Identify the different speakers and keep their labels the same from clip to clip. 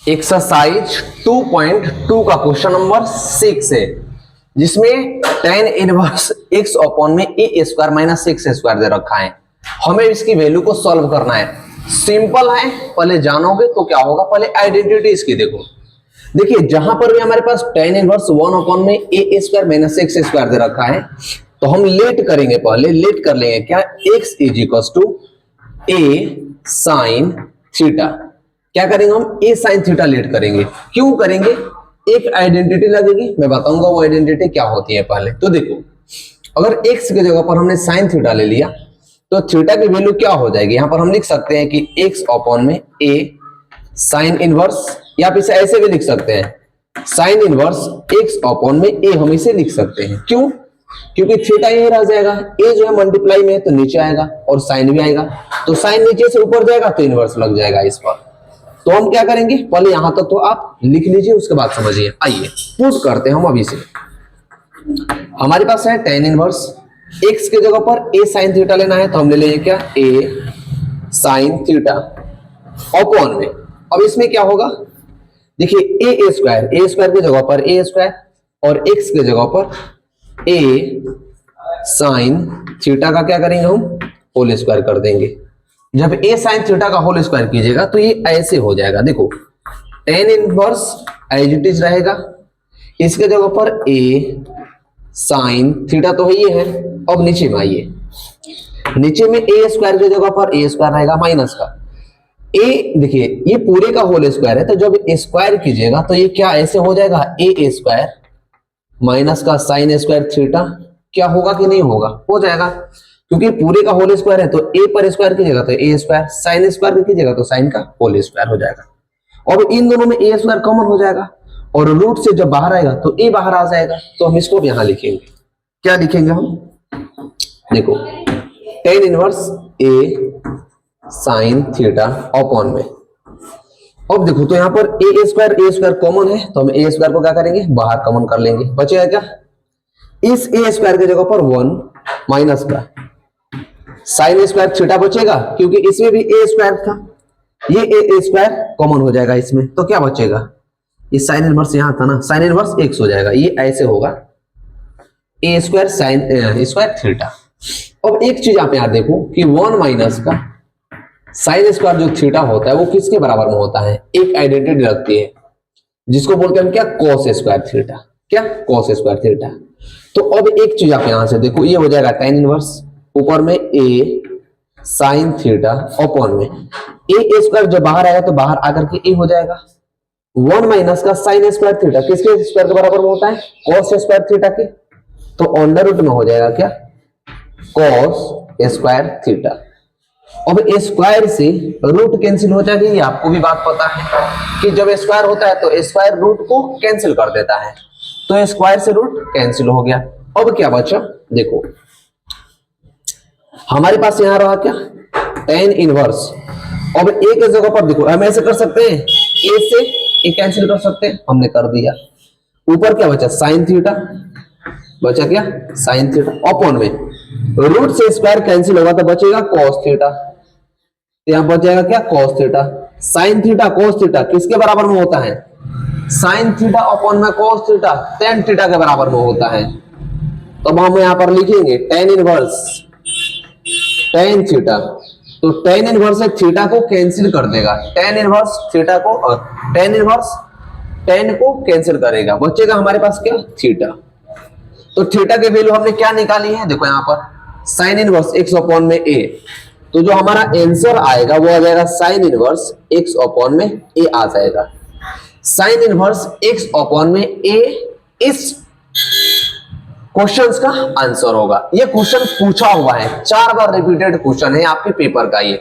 Speaker 1: Exercise 2.2 का question number 6 है, जिसमें tan इनवर्स x अपॉन में a square minus x square दे रखा है। हमें इसकी वैल्यू को सॉल्व करना है। सिंपल है, पहले जानोगे तो क्या होगा, पहले आइडेंटिटी इसकी देखो। देखिए जहां पर भी हमारे पास tan इनवर्स 1 अपॉन में a square minus x square दे रखा है, तो हम लेट करेंगे, पहले लेट कर लेंगे क्या, x is equal to a sine theta. क्या करेंगे हम, a साइन थीटा लेट करेंगे। क्यों करेंगे, एक आइडेंटिटी लगेगी, मैं बताऊंगा वो आइडेंटिटी क्या होती है। पहले तो देखो, अगर x की जगह पर हमने साइन थीटा ले लिया तो थीटा की वैल्यू क्या हो जाएगी। यहां पर हम लिख सकते हैं कि x अपॉन में a साइन इनवर्स, या फिर ऐसे भी लिख सकते हैं साइन इनवर्स x अपॉन में a, हम इसे लिख सकते हैं। क्यों, क्योंकि थीटा यही रह जाएगा, a जो है मल्टीप्लाई में है तो नीचे आएगा और साइन भी आएगा, तो साइन नीचे से ऊपर जाएगा तो इनवर्स लग जाएगा इस पर। तो हम क्या करेंगे, पहले यहां तक तो आप लिख लीजिए, उसके बाद समझिए। आइए पुट करते हैं हम अभी से। हमारे पास है tan इनवर्स, x की जगह पर a साइन थीटा लेना है तो हम ले लेंगे क्या, a साइन थीटा अपॉन में। अब इसमें क्या होगा, देखिए a स्क्वायर की जगह पर a स्क्वायर और x की जगह पर a साइन थीटा का क्या करेंगे हम, होल स्क्वायर कर देंगे। जब a साइन थीटा का होल स्क्वायर कीजिएगा तो ये ऐसे हो जाएगा। देखो tan inverse as it is रहेगा, इसके जगह पर a साइन थीटा तो है ये है। अब नीचे में आइए, नीचे में a स्क्वायर की जगह पर a स्क्वायर रहेगा माइनस का a, देखिए ये पूरे का होल स्क्वायर है, तो जब स्क्वायर कीजिएगा तो ये क्या ऐसे हो जाएगा, a स्क्वायर माइनस का साइन स्क्वायर थीटा। क्या होगा कि नहीं होगा, हो जाएगा, क्योंकि पूरे का होल स्क्वायर है तो a पर स्क्वायर कीजिएगा तो a स्क्वायर, साइन स्क्वायर कीजिएगा तो साइन का होल स्क्वायर हो जाएगा। और इन दोनों में a स्क्वायर कॉमन हो जाएगा और रूट से जब बाहर आएगा तो a बाहर आ जाएगा, तो हम इसको यहां लिखेंगे। क्या लिखेंगे हम, देखो tan inverse a sine theta upon में। अब देखो तो यहां पर a स्क्वायर कॉमन है तो हम a स्क्वायर को क्या करेंगे, बाहर कॉमन कर लेंगे। बचेगा क्या, इस a स्क्वायर की जगह पर 1 माइनस का साइन स्क्वायर थीटा बचेगा, क्योंकि इसमें भी a स्क्वायर था, ये a स्क्वायर कॉमन हो जाएगा इसमें, तो क्या बचेगा, ये साइन इनवर्स यहां था ना, साइन इनवर्स x हो जाएगा, ये ऐसे होगा a square sine square theta. अब एक चीज आप यहां देखो कि 1 माइनस का साइन स्क्वायर जो थीटा होता है वो किसके बराबर में होता है, एक आइडेंटिटी रखती है जिसको बोलते हैं हम क्या, कॉस स्क्वायर थीटा। क्या, कॉस स्क्वायर थीटा। तो अब एक चीज आप यहां से देखो, ये हो जाएगा tan इनवर्स ऊपर में a साइन थीटा अपॉन में a स्क्वायर जब बाहर आएगा तो बाहर आकर के a हो जाएगा 1 माइनस का साइन स्क्वायर थीटा, किसके स्क्वायर के बराबर में होता है, कॉस स्क्वायर थीटा के, तो अंडर रूट में हो जाएगा क्या, कॉस स्क्वायर थीटा। अब स्क्वायर से रूट कैंसिल हो जाएगी, ये आपको भी बात पता है कि जब स्क्वायर होता है तो स्क्वायर रूट को कैंसिल कर देता है, तो स्क्वायर से रूट कैंसिल हो गया। अब क्या बचा, देखो हमारे पास यहां रहा क्या, tan इनवर्स। अब a के जगह पर देखो हम ऐसे कर सकते हैं, a से a कैंसिल कर सकते हैं, हमने कर दिया। ऊपर क्या बचा, साइन थीटा बचा, क्या साइन थीटा अपॉन में रूट से स्क्वायर कैंसिल होगा तो बचेगा कॉस थीटा, यहां बच जाएगा क्या, cos theta. Sine theta cos theta किसके बराबर में होता है, साइन थीटा अपॉन में कॉस थीटा tan थीटा के बराबर में होता है। तो हम यहां पर लिखेंगे tan इनवर्स tan थीटा, तो tan इनवर्स से थीटा को कैंसिल कर देगा, tan इनवर्स थीटा को और tan इनवर्स tan को कैंसिल करेगा, बचेगा हमारे पास क्या, थीटा। तो थीटा की वैल्यू हमने क्या निकाली है, देखो यहां पर साइन इनवर्स x अपॉन में a, तो जो हमारा आंसर आएगा वो आ जाएगा साइन इनवर्स x अपॉन में a आ जाएगा। साइन इनवर्स x अपॉन में a इस क्वेश्चंस का आंसर होगा। ये क्वेश्चन पूछा हुआ है, 4 बार रिपीटेड क्वेश्चन है आपके पेपर का ये,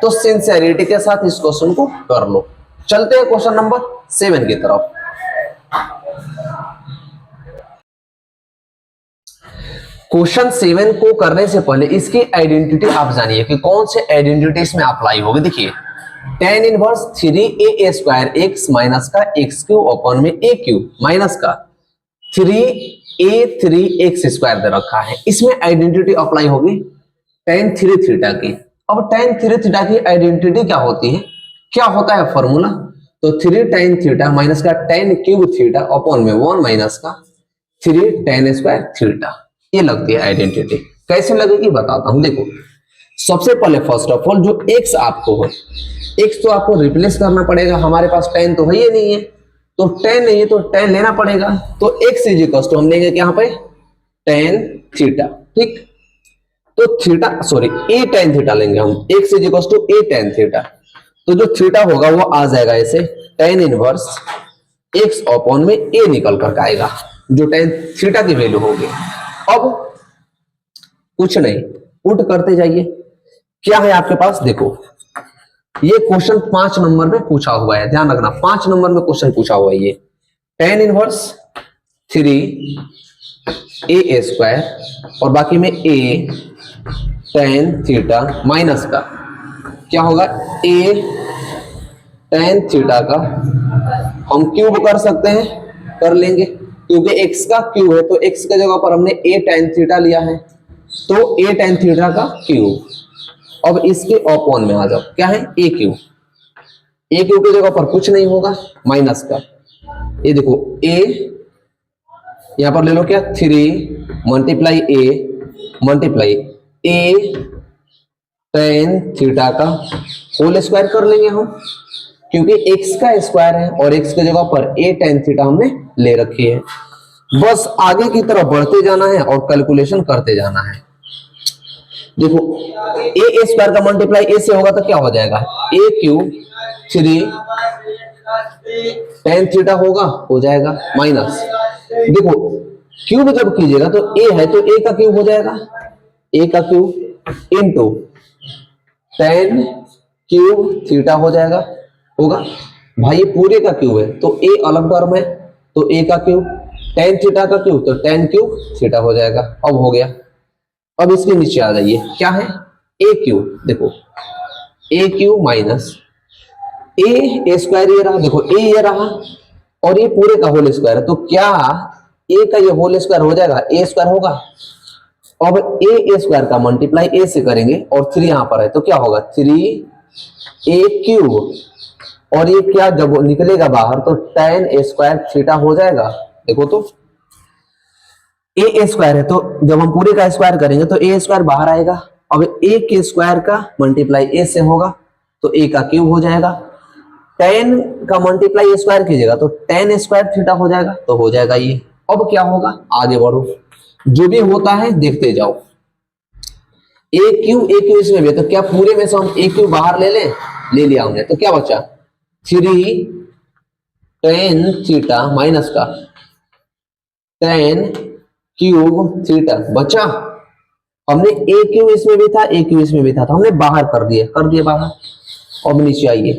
Speaker 1: तो सिंसियरिटी के साथ इस क्वेश्चन को कर लो। चलते हैं क्वेश्चन नंबर 7 की तरफ। क्वेश्चन 7 को करने से पहले इसकी आइडेंटिटी आप जानिए कि कौन से आइडेंटिटी इसमें अप्लाई होगी। देखिए tan inverse 3a square x minus का x क्यूब अपॉन में a क्यूब माइनस का 3a 3x स्क्वायर दे रखा है, इसमें आइडेंटिटी अप्लाई होगी tan 3 थीटा की। अब tan 3 थीटा की आइडेंटिटी क्या होती है, क्या होता है फॉर्मूला, तो 3 tan थीटा माइनस का tan क्यूब थीटा अपॉन में 1 माइनस का 3 tan स्क्वायर थीटा। ये लगती है आइडेंटिटी। कैसे लगेगी बताता हूं। देखो सबसे पहले फर्स्ट ऑफ ऑल जो x आपको हो, x तो आपको रिप्लेस करना पड़ेगा, हमारे पास tan तो है ही नहीं है, तो tan नहीं है तो tan लेना पड़ेगा। तो x इज इक्वल टू हम लेंगे यहाँ पे tan थीटा, ठीक। तो theta sorry a tan theta लेंगे हम, x is equal to a tan theta. तो जो थीटा होगा वो आ जाएगा ऐसे tan इनवर्स x अपॉन में a निकल कर आएगा, जो tan थीटा की वैल्यू होगी। अब कुछ नहीं, पुट करते जाइए। क्या है आपके पास, देखो ये क्वेश्चन 5 नंबर में पूछा हुआ है, ध्यान रखना 5 नंबर में क्वेश्चन पूछा हुआ है ये। tan इनवर्स 3a स्क्वायर और बाकी में a tan थीटा माइनस का क्या होगा a tan थीटा का हम क्यूब कर सकते हैं, कर लेंगे क्योंकि x का क्यूब है, तो x के जगह पर हमने a tan थीटा लिया है, तो a tan थीटा का क्यूब। अब इसके अपॉन में आ जाओ, क्या है a क्यूब। a क्यूब की जगह पर कुछ नहीं होगा माइनस का, ये देखो a यहां पर ले लो क्या 3 मल्टीप्लाई a tan थीटा का होल स्क्वायर कर लेंगे हम, क्योंकि x का स्क्वायर है और x की जगह पर a tan थीटा हमने ले रखी है। बस आगे की तरफ बढ़ते जाना है और कैलकुलेशन करते जाना है। देखो a स्क्वायर का मल्टीप्लाई a से होगा तो क्या हो जाएगा a क्यूब 3 tan थीटा होगा, हो जाएगा माइनस, देखो क्यूब जब कीजिएगा तो a है तो a का क्यूब हो जाएगा, a का cube into tan cube theta हो जाएगा, होगा भाई ये पूरे का क्यूब है तो a अलग टर्म है, तो a का क्यूब tan थीटा का क्यूब तो tan क्यूब थीटा हो जाएगा। अब हो गया। अब इसके नीचे आ जाइए, क्या है a क्यूब, देखो a cube minus a square ये रहा, देखो a ये रहा और ये पूरे का होल स्क्वायर है, तो क्या a का ये होल स्क्वायर हो जाएगा, a स्क्वायर होगा। अब a स्क्वायर का मल्टीप्लाई a से करेंगे और 3 यहां पर है तो क्या होगा 3a क्यूब, और ये क्या जब निकलेगा बाहर तो tan स्क्वायर थीटा हो जाएगा। देखो तो a स्क्वायर है तो जब हम पूरे का स्क्वायर करेंगे तो a स्क्वायर बाहर आएगा। अब a के स्क्वायर का मल्टीप्लाई a से होगा तो a का क्यूब हो जाएगा, tan का मल्टीप्लाई स्क्वायर कीजिएगा तो tan स्क्वायर थीटा हो जाएगा, तो हो जाएगा ये। अब क्या होगा, आगे बढ़ो, जो भी होता है देखते जाओ। a क्यूब इसमें भी, तो क्या पूरे में से हम a क्यूब बाहर ले लें, ले लिया हमने, तो क्या बचा 3 tan थीटा माइनस का tan क्यूब थीटा बचा। हमने a क्यूब इसमें भी था, a क्यूब इसमें भी था, तो हमने बाहर कर दिए बाहर। अब नीचे आइए,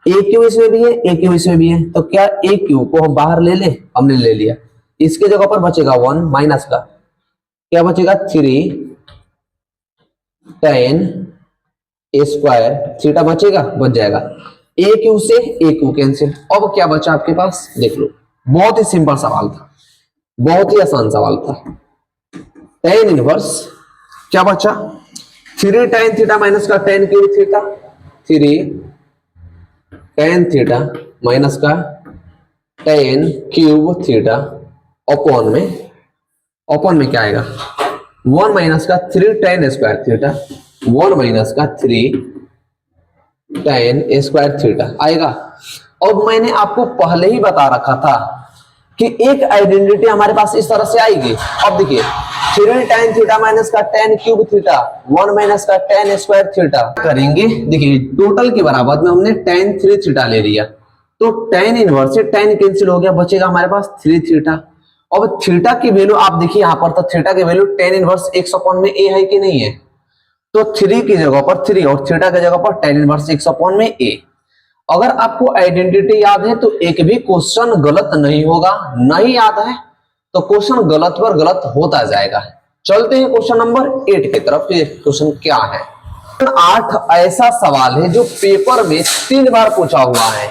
Speaker 1: a क्यूब इसमें भी है, a क्यूब इसमें भी है, तो क्या a क्यूब को हम बाहर ले ले, हमने ले लिया। इसके जगह पर बचेगा 1 माइनस का क्या बचेगा 3 tan स्क्वायर थीटा बचेगा, बच जाएगा। a क्यूब से a क्यूब कैंसिल। अब क्या बचा आपके पास, देख लो, बहुत ही सिंपल सवाल था, बहुत ही आसान सवाल था। tan इनवर्स क्या बचा 3 tan थीटा माइनस का tan cube theta, 3 tan theta minus का tan क्यूब थीटा अपॉन में क्या आएगा 1 माइनस का 3 tan स्क्वायर थीटा, 1 माइनस का 3 tan स्क्वायर थीटा आएगा। अब मैंने आपको पहले ही बता रखा था कि एक आइडेंटिटी हमारे पास इस तरह से आएगी। अब देखिए 3 tan थीटा माइनस का tan क्यूब थीटा, 1 माइनस का tan स्क्वायर थीटा करेंगे। देखिए टोटल के बराबर में हमने tan 3 थीटा ले लिया, तो tan इनवर्स से tan कैंसिल हो गया, बचेगा हमारे पास 3 थीटा। अब थीटा की वैल्यू आप देखिए यहां पर, तो थीटा की value tan inverse x upon में a है कि नहीं है, तो 3 की जगह पर 3 और थीटा की जगह पर tan इनवर्स x अपॉन में a। अगर आपको आइडेंटिटी याद है तो एक भी क्वेश्चन गलत नहीं होगा, नहीं याद है तो क्वेश्चन गलत पर गलत होता जाएगा। चलते हैं क्वेश्चन नंबर 8 की तरफ। ये क्वेश्चन क्या है, 8 ऐसा सवाल है जो पेपर में 3 बार पूछा हुआ है,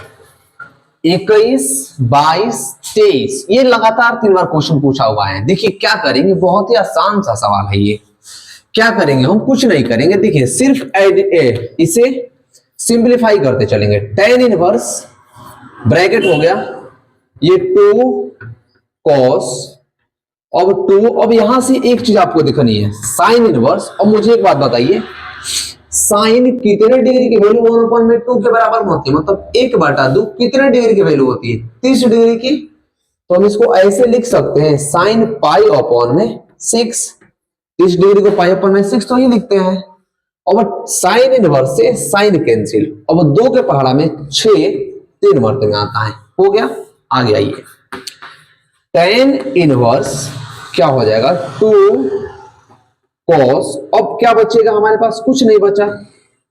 Speaker 1: 21, 22, 23, ये लगातार 3 बार क्वेश्चन पूछा हुआ है। देखिए क्या करेंगे, बहुत ही आसान सा सवाल है ये। क्या करेंगे हम, कुछ नहीं करेंगे, देखिए सिर्फ इसे सिंप्लीफाई करते चलेंगे। tan इनवर्स ब्रैकेट हो गया, ये 2 cos, अब यहां से एक चीज आपको दिखनी है, साइन इनवर्स। अब मुझे एक बात बताइए, साइन कितने डिग्री की वैल्यू 1/2 के बराबर में होती है, मतलब 1/2 कितने डिग्री की वैल्यू होती है, 30 डिग्री की। तो हम इसको ऐसे लिख सकते हैं, साइन π/6, 30 डिग्री को π/6 तो ही लिखते हैं। अब साइन इनवर्स से साइन कैंसिल, अब 2 के पहाड़ा में 6 3 मरते में आता है, हो गया। आगे आइए, tan इनवर्स क्या हो जाएगा, 2 cos, अब क्या बचेगा हमारे पास, कुछ नहीं बचा,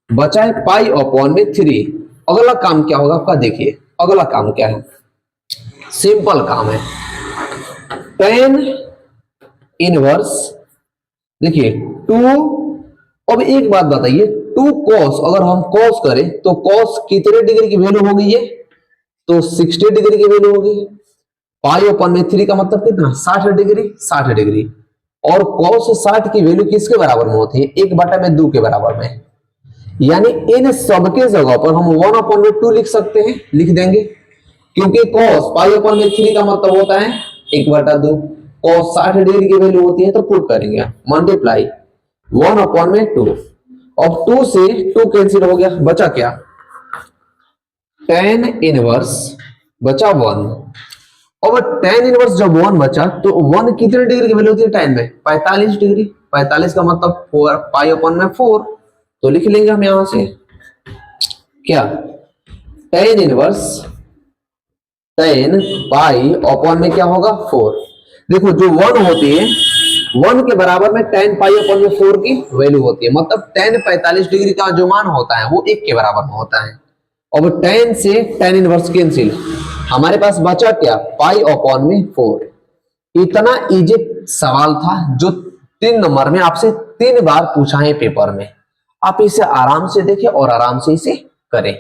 Speaker 1: बचा है π/3। अगला काम क्या होगा आपका, देखिए अगला काम क्या है, सिंपल काम है, tan इनवर्स, देखिए 2, अब एक बात बताइए, 2 cos, अगर हम cos करें तो cos कितने डिग्री की वैल्यू होगी, ये तो 60 डिग्री की वैल्यू होगी। π/3 का मतलब कितना, 60 डिग्री, 60 डिग्री। और cos 60 की वैल्यू किसके बराबर में होती है, 1/2 के बराबर में। यानी इन सबके जगह पर हम 1/2 लिख सकते हैं, लिख देंगे, क्योंकि cos π/3 का मतलब होता है 1/2, cos 60 डिग्री की वैल्यू होती है, तो पुट करेंगे मल्टीप्लाई 1/2। अब 2 से 2 कैंसिल हो गया, बचा क्या, tan इनवर्स बचा 1। अब tan इनवर्स जब 1 बचा तो 1 कितने डिग्री की वैल्यू होती है tan में, 45 डिग्री, 45 का मतलब 4 π/4, तो लिख लेंगे हम यहां से क्या, tan इनवर्स tan π में क्या होगा 4। देखो जो 1 होती है, 1 के बराबर में tan π/4 की वैल्यू होती है, मतलब tan 45 डिग्री का जो मान होता है वो 1 के बराबर में होता है। अब tan से tan इनवर्स कैंसिल, हमारे पास बचा क्या, π/4। इतना इजी सवाल था जो 3 नंबर में आपसे 3 बार पूछा है पेपर में। आप इसे आराम से देखें और आराम से इसे करें।